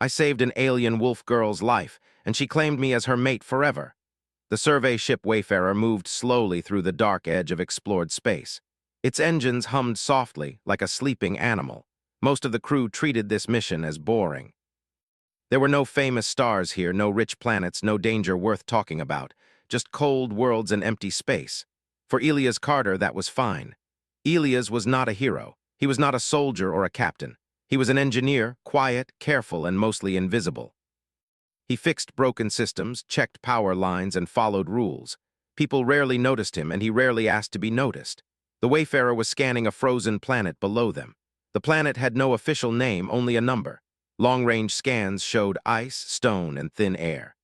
I saved an alien wolf girl's life, and she claimed me as her mate forever. The survey ship Wayfarer moved slowly through the dark edge of explored space. Its engines hummed softly, like a sleeping animal. Most of the crew treated this mission as boring. There were no famous stars here, no rich planets, no danger worth talking about, just cold worlds and empty space. For Elias Carter, that was fine. Elias was not a hero. He was not a soldier or a captain. He was an engineer, quiet, careful, and mostly invisible. He fixed broken systems, checked power lines, and followed rules. People rarely noticed him, and he rarely asked to be noticed. The Wayfarer was scanning a frozen planet below them. The planet had no official name, only a number. Long-range scans showed ice, stone, and thin air.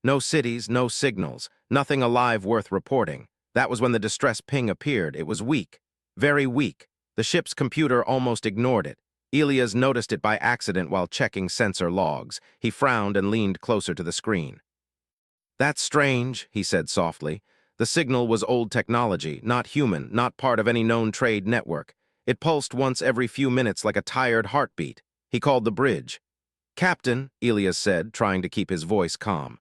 No cities, no signals, nothing alive worth reporting. That was when the distress ping appeared. It was weak, very weak. The ship's computer almost ignored it. Elias noticed it by accident while checking sensor logs. He frowned and leaned closer to the screen. "That's strange," he said softly. The signal was old technology, not human, not part of any known trade network. It pulsed once every few minutes like a tired heartbeat. He called the bridge. "Captain," Elias said, trying to keep his voice calm.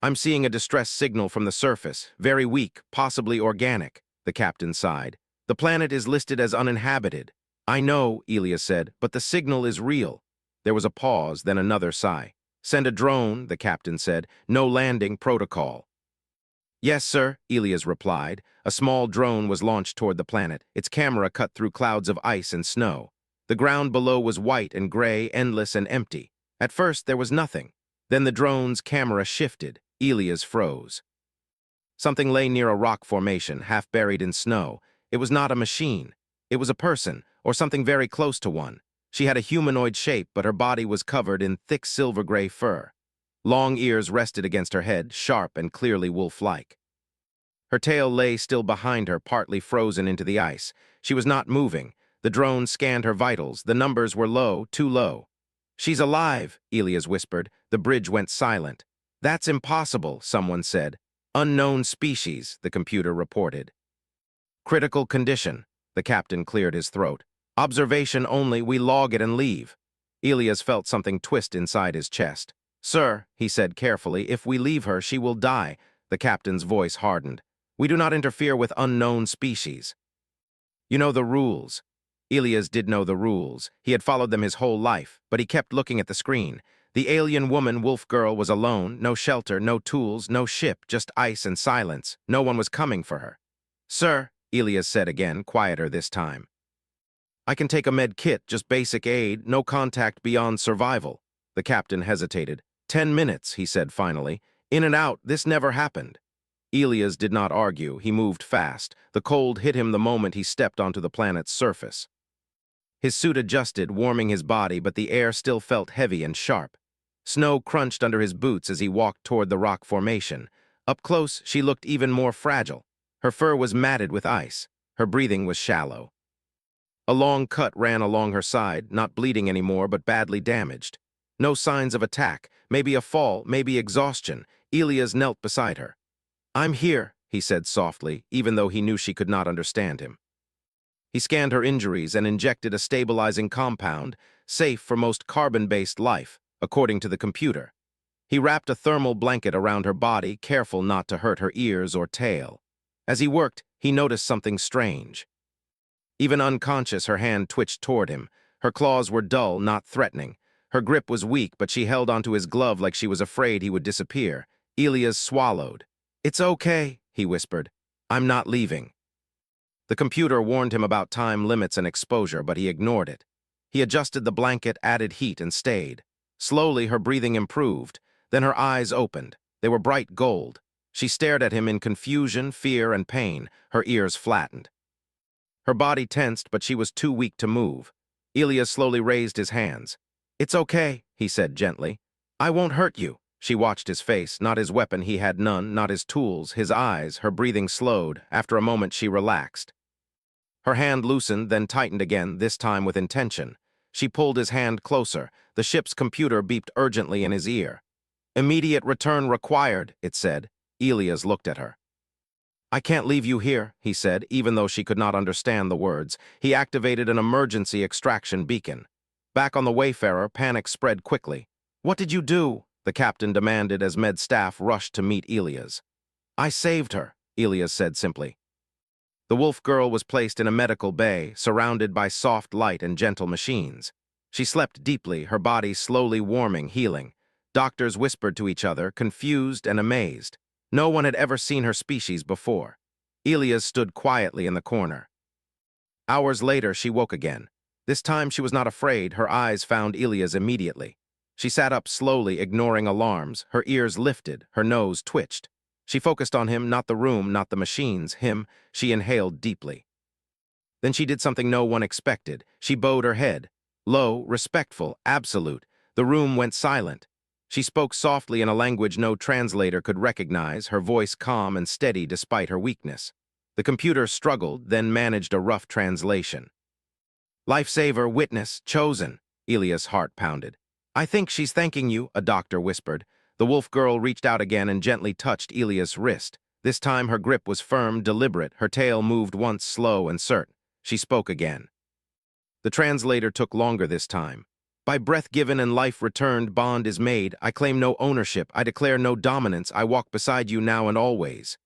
"I'm seeing a distress signal from the surface, very weak, possibly organic," the captain sighed. "The planet is listed as uninhabited." "I know," Elias said, "but the signal is real." There was a pause, then another sigh. "Send a drone," the captain said. "No landing protocol." "Yes, sir," Elias replied. A small drone was launched toward the planet. Its camera cut through clouds of ice and snow. The ground below was white and gray, endless and empty. At first, there was nothing. Then the drone's camera shifted. Elias froze. Something lay near a rock formation, half buried in snow. It was not a machine. It was a person, or something very close to one. She had a humanoid shape, but her body was covered in thick silver-gray fur. Long ears rested against her head, sharp and clearly wolf-like. Her tail lay still behind her, partly frozen into the ice. She was not moving. The drone scanned her vitals. The numbers were low, too low. "She's alive," Elias whispered. The bridge went silent. "That's impossible," someone said. "Unknown species," the computer reported. "Critical condition." The captain cleared his throat. "Observation only, we log it and leave." Elias felt something twist inside his chest. "Sir," he said carefully, "if we leave her, she will die." The captain's voice hardened. "We do not interfere with unknown species." "You know the rules." Elias did know the rules. He had followed them his whole life, but he kept looking at the screen. The alien woman, wolf girl, was alone, no shelter, no tools, no ship, just ice and silence. No one was coming for her. "Sir," Elias said again, quieter this time. "I can take a med kit, just basic aid, no contact beyond survival." The captain hesitated. 10 minutes, he said finally. "In and out, this never happened." Elias did not argue. He moved fast. The cold hit him the moment he stepped onto the planet's surface. His suit adjusted, warming his body, but the air still felt heavy and sharp. Snow crunched under his boots as he walked toward the rock formation. Up close, she looked even more fragile. Her fur was matted with ice. Her breathing was shallow. A long cut ran along her side, not bleeding anymore, but badly damaged. No signs of attack, maybe a fall, maybe exhaustion. Elias knelt beside her. "I'm here," he said softly, even though he knew she could not understand him. He scanned her injuries and injected a stabilizing compound, safe for most carbon-based life, according to the computer. He wrapped a thermal blanket around her body, careful not to hurt her ears or tail. As he worked, he noticed something strange. Even unconscious, her hand twitched toward him. Her claws were dull, not threatening. Her grip was weak, but she held onto his glove like she was afraid he would disappear. Elias swallowed. "It's okay," he whispered. "I'm not leaving." The computer warned him about time limits and exposure, but he ignored it. He adjusted the blanket, added heat, and stayed. Slowly, her breathing improved. Then her eyes opened. They were bright gold. She stared at him in confusion, fear, and pain. Her ears flattened. Her body tensed, but she was too weak to move. Elias slowly raised his hands. "It's okay," he said gently. "I won't hurt you." She watched his face, not his weapon, he had none, not his tools, his eyes. Her breathing slowed. After a moment, she relaxed. Her hand loosened, then tightened again, this time with intention. She pulled his hand closer. The ship's computer beeped urgently in his ear. "Immediate return required," it said. Elias looked at her. "I can't leave you here," he said, even though she could not understand the words. He activated an emergency extraction beacon. Back on the Wayfarer, panic spread quickly. "What did you do?" the captain demanded as med staff rushed to meet Elias. "I saved her," Elias said simply. The wolf girl was placed in a medical bay, surrounded by soft light and gentle machines. She slept deeply, her body slowly warming, healing. Doctors whispered to each other, confused and amazed. No one had ever seen her species before. Elias stood quietly in the corner. Hours later, she woke again. This time she was not afraid, her eyes found Elias immediately. She sat up slowly, ignoring alarms, her ears lifted, her nose twitched. She focused on him, not the room, not the machines, him. She inhaled deeply. Then she did something no one expected. She bowed her head. Low, respectful, absolute. The room went silent. She spoke softly in a language no translator could recognize, her voice calm and steady despite her weakness. The computer struggled, then managed a rough translation. "Lifesaver, witness, chosen," Elias' heart pounded. "I think she's thanking you," a doctor whispered. The wolf girl reached out again and gently touched Elias' wrist. This time her grip was firm, deliberate, her tail moved once slow and certain. She spoke again. The translator took longer this time. "By breath given and life returned, bond is made. I claim no ownership. I declare no dominance. I walk beside you now and always."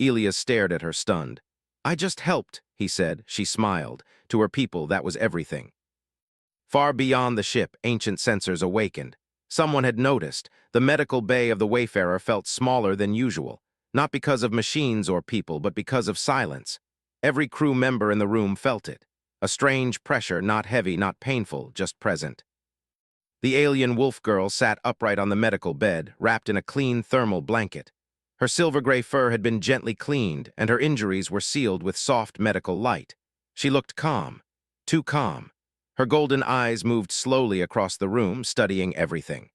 Elias stared at her, stunned. "I just helped," he said. She smiled. To her people, that was everything. Far beyond the ship, ancient sensors awakened. Someone had noticed. The medical bay of the Wayfarer felt smaller than usual, not because of machines or people, but because of silence. Every crew member in the room felt it. A strange pressure, not heavy, not painful, just present. The alien wolf girl sat upright on the medical bed, wrapped in a clean thermal blanket. Her silver-gray fur had been gently cleaned, and her injuries were sealed with soft medical light. She looked calm, too calm. Her golden eyes moved slowly across the room, studying everything.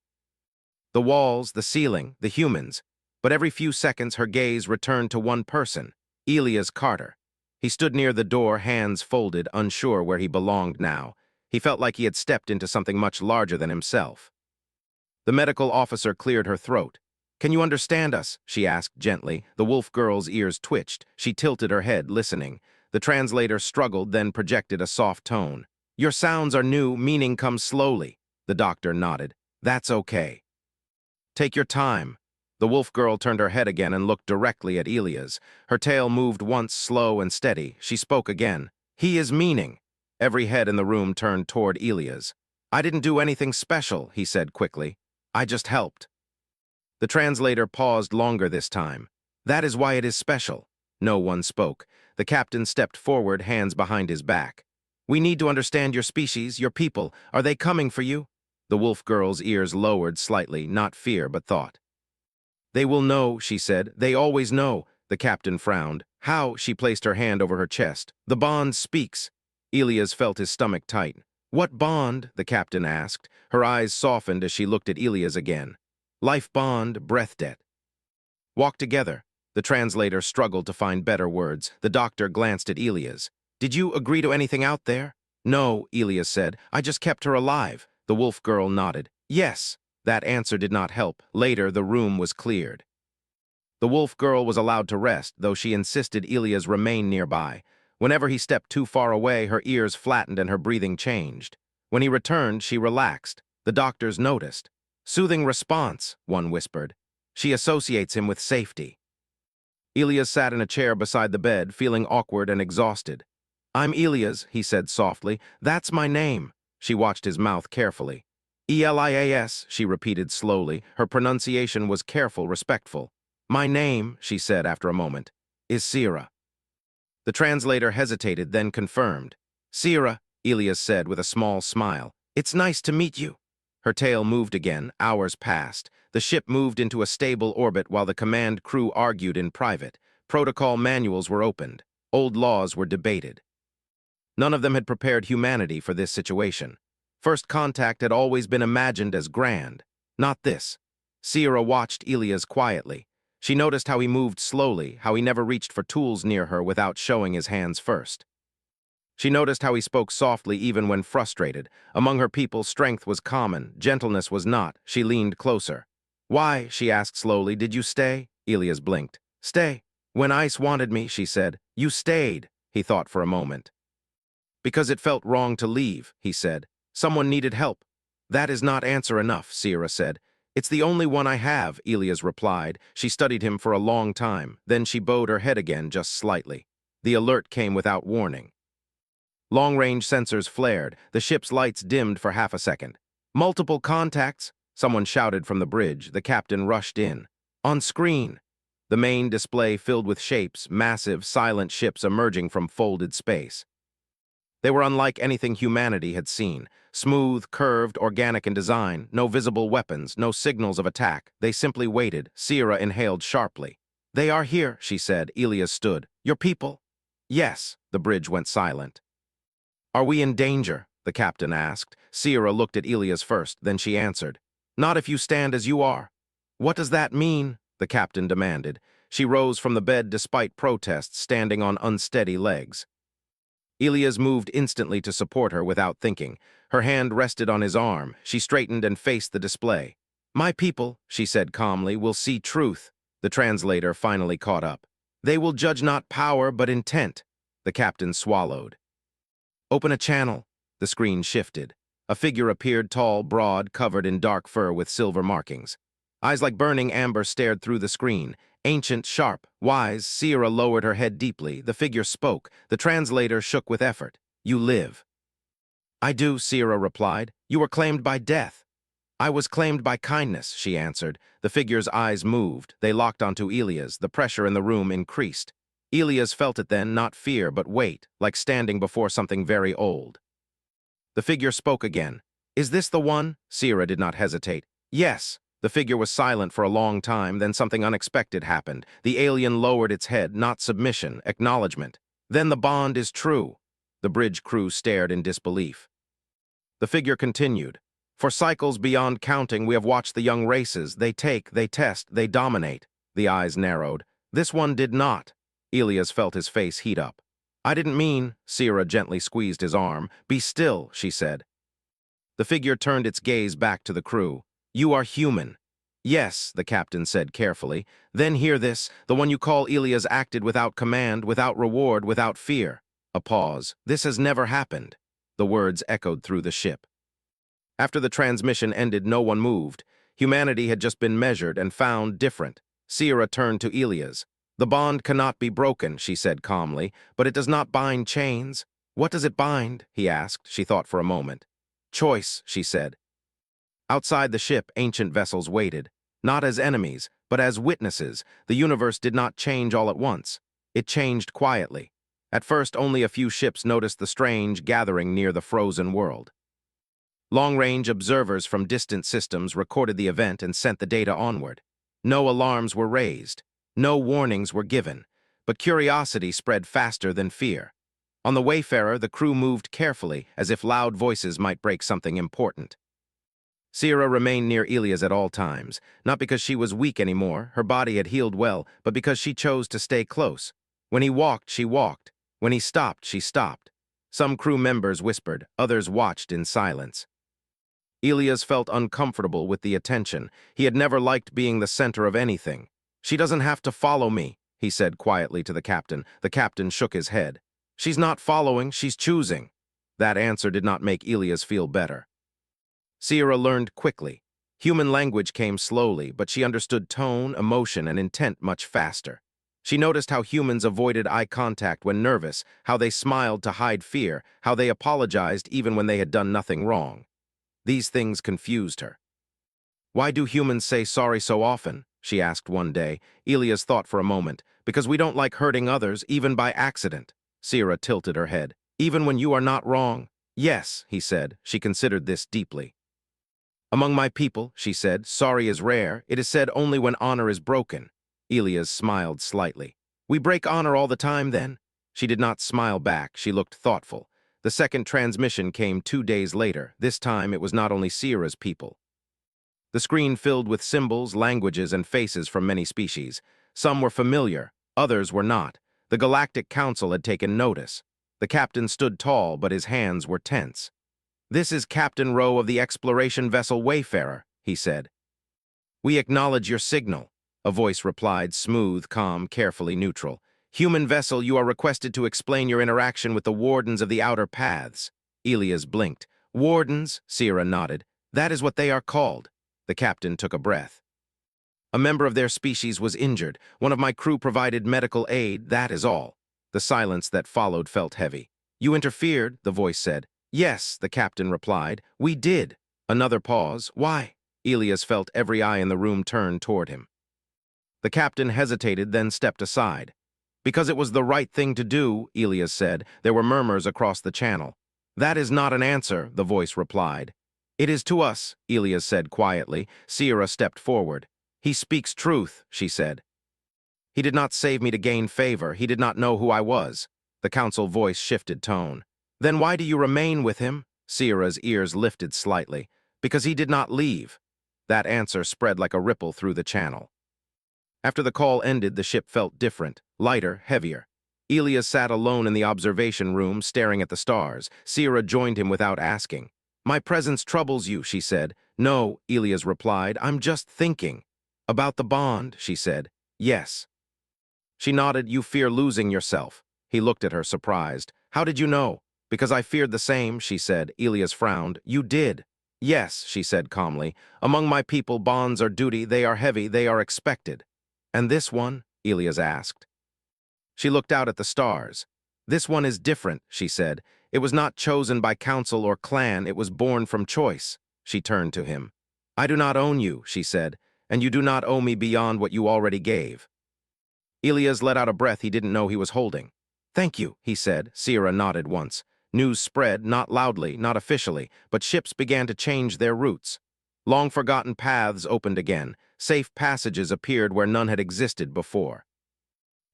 The walls, the ceiling, the humans. But every few seconds her gaze returned to one person, Elias Carter. He stood near the door, hands folded, unsure where he belonged now. He felt like he had stepped into something much larger than himself. The medical officer cleared her throat. "Can you understand us?" she asked gently. The wolf girl's ears twitched. She tilted her head, listening. The translator struggled, then projected a soft tone. "Your sounds are new, meaning comes slowly." The doctor nodded. "That's okay. Take your time." The wolf girl turned her head again and looked directly at Elias. Her tail moved once, slow and steady. She spoke again. "He is meaning." Every head in the room turned toward Elias. "I didn't do anything special," he said quickly. "I just helped." The translator paused longer this time. "That is why it is special." No one spoke. The captain stepped forward, hands behind his back. "We need to understand your species, your people. Are they coming for you?" The wolf girl's ears lowered slightly, not fear, but thought. "They will know," she said. "They always know." The captain frowned. "How?" She placed her hand over her chest. "The bond speaks." Elias felt his stomach tighten. "What bond?" the captain asked. Her eyes softened as she looked at Elias again. "Life bond, breath debt." "Walk together." The translator struggled to find better words. The doctor glanced at Elias. "Did you agree to anything out there?" "No," Elias said. "I just kept her alive." The wolf girl nodded. "Yes." That answer did not help. Later, the room was cleared. The wolf girl was allowed to rest, though she insisted Elias remain nearby. Whenever he stepped too far away, her ears flattened and her breathing changed. When he returned, she relaxed. The doctors noticed. "Soothing response," one whispered. "She associates him with safety." Elias sat in a chair beside the bed, feeling awkward and exhausted. "I'm Elias," he said softly. "That's my name." She watched his mouth carefully. "Elias," she repeated slowly. Her pronunciation was careful, respectful. "My name," she said after a moment, "is Sira." The translator hesitated, then confirmed. "Sira," Elias said with a small smile. "It's nice to meet you." Her tail moved again. Hours passed. The ship moved into a stable orbit while the command crew argued in private. Protocol manuals were opened. Old laws were debated. None of them had prepared humanity for this situation. First contact had always been imagined as grand. Not this. Sierra watched Elias quietly. She noticed how he moved slowly, how he never reached for tools near her without showing his hands first. She noticed how he spoke softly even when frustrated. Among her people, strength was common, gentleness was not. She leaned closer. "Why," she asked slowly, "did you stay?" Elias blinked. "Stay. When Ice wanted me," she said. "You stayed." He thought for a moment. "Because it felt wrong to leave," he said. Someone needed help. That is not answer enough, Sierra said. It's the only one I have, Elias replied. She studied him for a long time. Then she bowed her head again just slightly. The alert came without warning. Long-range sensors flared. The ship's lights dimmed for half a second. Multiple contacts, someone shouted from the bridge. The captain rushed in. On screen. The main display filled with shapes, massive, silent ships emerging from folded space. They were unlike anything humanity had seen. Smooth, curved, organic in design, no visible weapons, no signals of attack. They simply waited. Sierra inhaled sharply. They are here, she said. Elias stood. Your people? Yes. The bridge went silent. Are we in danger? The captain asked. Sierra looked at Elias first, then she answered. Not if you stand as you are. What does that mean? The captain demanded. She rose from the bed despite protests, standing on unsteady legs. Elias moved instantly to support her without thinking. Her hand rested on his arm. She straightened and faced the display. My people, she said calmly, will see truth. The translator finally caught up. They will judge not power, but intent. The captain swallowed. Open a channel. The screen shifted. A figure appeared, tall, broad, covered in dark fur with silver markings. Eyes like burning amber stared through the screen. Ancient, sharp, wise, Sierra lowered her head deeply. The figure spoke. The translator shook with effort. You live. I do, Sierra replied. You were claimed by death. I was claimed by kindness, she answered. The figure's eyes moved. They locked onto Elias. The pressure in the room increased. Elias felt it then, not fear, but weight, like standing before something very old. The figure spoke again. Is this the one? Sierra did not hesitate. Yes. The figure was silent for a long time, then something unexpected happened. The alien lowered its head, not submission, acknowledgement. Then the bond is true. The bridge crew stared in disbelief. The figure continued. For cycles beyond counting, we have watched the young races. They take, they test, they dominate. The eyes narrowed. This one did not. Elias felt his face heat up. I didn't mean, Sierra gently squeezed his arm. Be still, she said. The figure turned its gaze back to the crew. You are human. Yes, the captain said carefully. Then hear this. The one you call Elias acted without command, without reward, without fear. A pause. This has never happened. The words echoed through the ship. After the transmission ended, no one moved. Humanity had just been measured and found different. Sierra turned to Elias. The bond cannot be broken, she said calmly, but it does not bind chains. What does it bind? He asked. She thought for a moment. Choice, she said. Outside the ship, ancient vessels waited. Not as enemies, but as witnesses. The universe did not change all at once. It changed quietly. At first, only a few ships noticed the strange gathering near the frozen world. Long-range observers from distant systems recorded the event and sent the data onward. No alarms were raised. No warnings were given. But curiosity spread faster than fear. On the Wayfarer, the crew moved carefully, as if loud voices might break something important. Sierra remained near Elias at all times, not because she was weak anymore, her body had healed well, but because she chose to stay close. When he walked, she walked. When he stopped, she stopped. Some crew members whispered, others watched in silence. Elias felt uncomfortable with the attention. He had never liked being the center of anything. She doesn't have to follow me, he said quietly to the captain. The captain shook his head. She's not following, she's choosing. That answer did not make Elias feel better. Sierra learned quickly. Human language came slowly, but she understood tone, emotion, and intent much faster. She noticed how humans avoided eye contact when nervous, how they smiled to hide fear, how they apologized even when they had done nothing wrong. These things confused her. Why do humans say sorry so often? She asked one day. Elias thought for a moment. Because we don't like hurting others, even by accident. Sierra tilted her head. Even when you are not wrong? Yes, he said. She considered this deeply. Among my people, she said, sorry is rare. It is said only when honor is broken. Elias smiled slightly. We break honor all the time, then? She did not smile back. She looked thoughtful. The second transmission came 2 days later. This time it was not only Sierra's people. The screen filled with symbols, languages, and faces from many species. Some were familiar, others were not. The Galactic Council had taken notice. The captain stood tall, but his hands were tense. This is Captain Rowe of the exploration vessel Wayfarer, he said. We acknowledge your signal, a voice replied, smooth, calm, carefully neutral. Human vessel, you are requested to explain your interaction with the wardens of the outer paths. Elias blinked. Wardens, Sierra nodded. That is what they are called. The captain took a breath. A member of their species was injured. One of my crew provided medical aid, that is all. The silence that followed felt heavy. You interfered, the voice said. Yes, the captain replied. We did. Another pause. Why? Elias felt every eye in the room turn toward him. The captain hesitated, then stepped aside. Because it was the right thing to do, Elias said. There were murmurs across the channel. That is not an answer, the voice replied. It is to us, Elias said quietly. Sierra stepped forward. He speaks truth, she said. He did not save me to gain favor. He did not know who I was. The council voice shifted tone. Then why do you remain with him? Sierra's ears lifted slightly. Because he did not leave. That answer spread like a ripple through the channel. After the call ended, the ship felt different, lighter, heavier. Elias sat alone in the observation room, staring at the stars. Sierra joined him without asking. My presence troubles you, she said. No, Elias replied. I'm just thinking. About the bond, she said. Yes. She nodded. You fear losing yourself. He looked at her, surprised. How did you know? Because I feared the same, she said. Elias frowned. You did. Yes, she said calmly. Among my people, bonds are duty. They are heavy. They are expected. And this one? Elias asked. She looked out at the stars. This one is different, she said. It was not chosen by council or clan. It was born from choice. She turned to him. I do not own you, she said, and you do not owe me beyond what you already gave. Elias let out a breath he didn't know he was holding. Thank you, he said. Sierra nodded once. News spread, not loudly, not officially, but ships began to change their routes. Long-forgotten paths opened again. Safe passages appeared where none had existed before.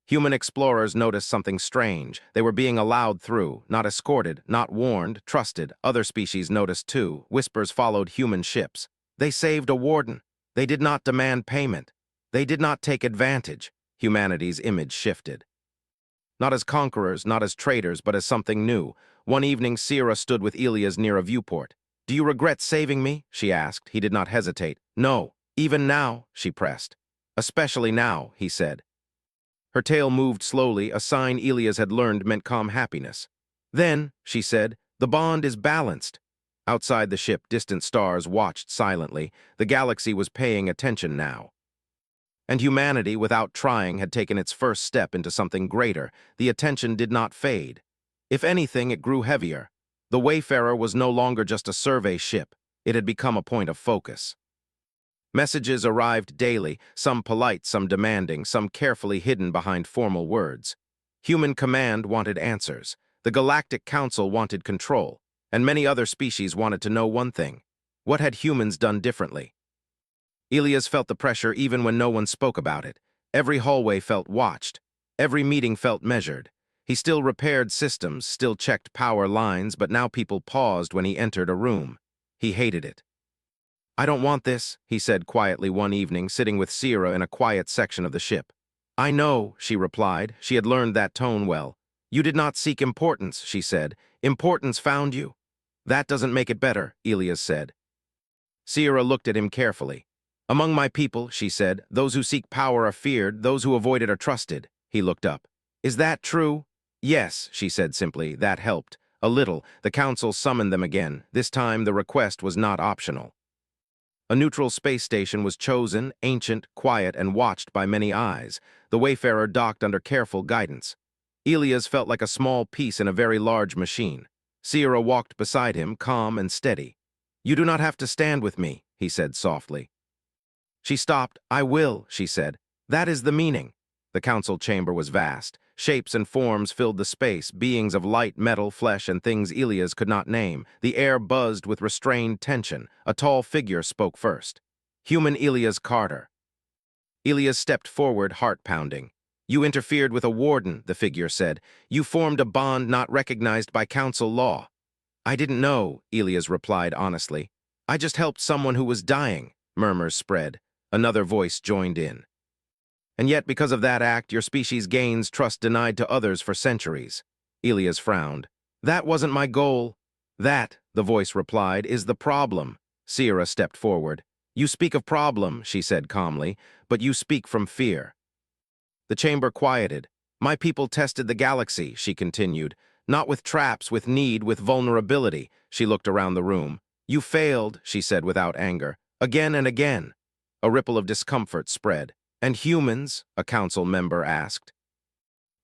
Human explorers noticed something strange. They were being allowed through, not escorted, not warned, trusted. Other species noticed too. Whispers followed human ships. They saved a warden. They did not demand payment. They did not take advantage. Humanity's image shifted. Not as conquerors, not as traitors, but as something new. One evening, Sierra stood with Elias near a viewport. Do you regret saving me? She asked. He did not hesitate. No. Even now, she pressed. Especially now, he said. Her tail moved slowly, a sign Elias had learned meant calm happiness. Then, she said, the bond is balanced. Outside the ship, distant stars watched silently. The galaxy was paying attention now. And humanity, without trying, had taken its first step into something greater. The attention did not fade. If anything, it grew heavier. The Wayfarer was no longer just a survey ship. It had become a point of focus. Messages arrived daily, some polite, some demanding, some carefully hidden behind formal words. Human command wanted answers. The Galactic Council wanted control. And many other species wanted to know one thing. What had humans done differently? Elias felt the pressure even when no one spoke about it. Every hallway felt watched. Every meeting felt measured. He still repaired systems, still checked power lines, but now people paused when he entered a room. He hated it. I don't want this, he said quietly one evening, sitting with Sierra in a quiet section of the ship. I know, she replied. She had learned that tone well. You did not seek importance, she said. Importance found you. That doesn't make it better, Elias said. Sierra looked at him carefully. Among my people, she said, those who seek power are feared, those who avoid it are trusted. He looked up. Is that true? Yes, she said simply. That helped. A little. The council summoned them again. This time, the request was not optional. A neutral space station was chosen, ancient, quiet, and watched by many eyes. The Wayfarer docked under careful guidance. Elias felt like a small piece in a very large machine. Sierra walked beside him, calm and steady. You do not have to stand with me, he said softly. She stopped. I will, she said. That is the meaning. The council chamber was vast. Shapes and forms filled the space, beings of light, metal, flesh, and things Elias could not name. The air buzzed with restrained tension. A tall figure spoke first. Human Elias Carter. Elias stepped forward, heart pounding. You interfered with a warden, the figure said. You formed a bond not recognized by council law. I didn't know, Elias replied honestly. I just helped someone who was dying. Murmurs spread. Another voice joined in. And yet, because of that act, your species gains trust denied to others for centuries. Elias frowned. That wasn't my goal. That, the voice replied, is the problem. Sierra stepped forward. You speak of problem, she said calmly, but you speak from fear. The chamber quieted. My people tested the galaxy, she continued. Not with traps, with need, with vulnerability. She looked around the room. You failed, she said without anger. Again and again. A ripple of discomfort spread. And humans? A council member asked.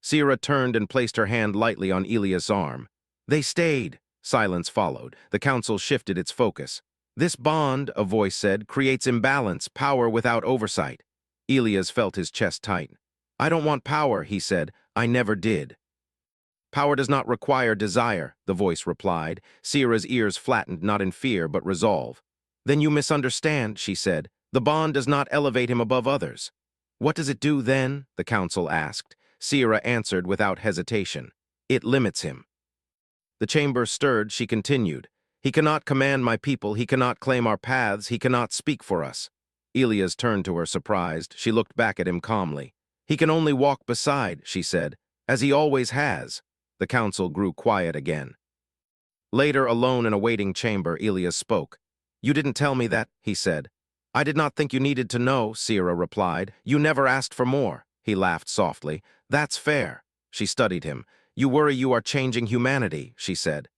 Sierra turned and placed her hand lightly on Elias' arm. They stayed. Silence followed. The council shifted its focus. This bond, a voice said, creates imbalance, power without oversight. Elias felt his chest tighten. I don't want power, he said. I never did. Power does not require desire, the voice replied. Sierra's ears flattened, not in fear, but resolve. Then you misunderstand, she said. The bond does not elevate him above others. What does it do then? The council asked. Sierra answered without hesitation. It limits him. The chamber stirred, she continued. He cannot command my people, he cannot claim our paths, he cannot speak for us. Elias turned to her, surprised. She looked back at him calmly. He can only walk beside, she said, as he always has. The council grew quiet again. Later, alone in a waiting chamber, Elias spoke. You didn't tell me that, he said. I did not think you needed to know, Sierra replied. You never asked for more. He laughed softly. That's fair. She studied him. You worry you are changing humanity, she said.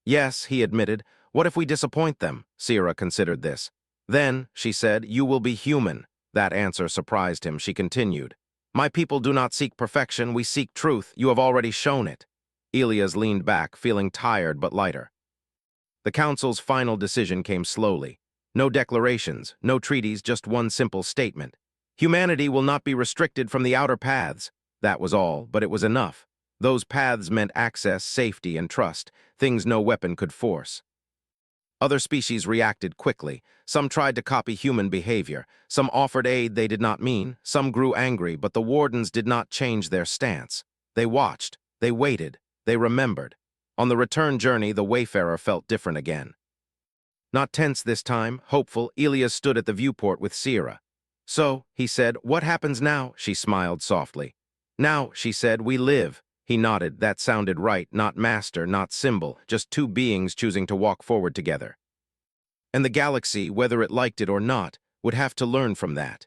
Yes, he admitted. What if we disappoint them? Sierra considered this. Then, she said, you will be human. That answer surprised him. She continued. My people do not seek perfection, we seek truth. You have already shown it. Elias leaned back, feeling tired but lighter. The council's final decision came slowly. No declarations, no treaties, just one simple statement. Humanity will not be restricted from the outer paths. That was all, but it was enough. Those paths meant access, safety, and trust, things no weapon could force. Other species reacted quickly. Some tried to copy human behavior. Some offered aid they did not mean. Some grew angry, but the wardens did not change their stance. They watched. They waited. They remembered. On the return journey, the wayfarer felt different again. Not tense this time, hopeful, Elias stood at the viewport with Sierra. So, he said, what happens now? She smiled softly. Now, she said, we live. He nodded. That sounded right, not master, not symbol, just two beings choosing to walk forward together. And the galaxy, whether it liked it or not, would have to learn from that.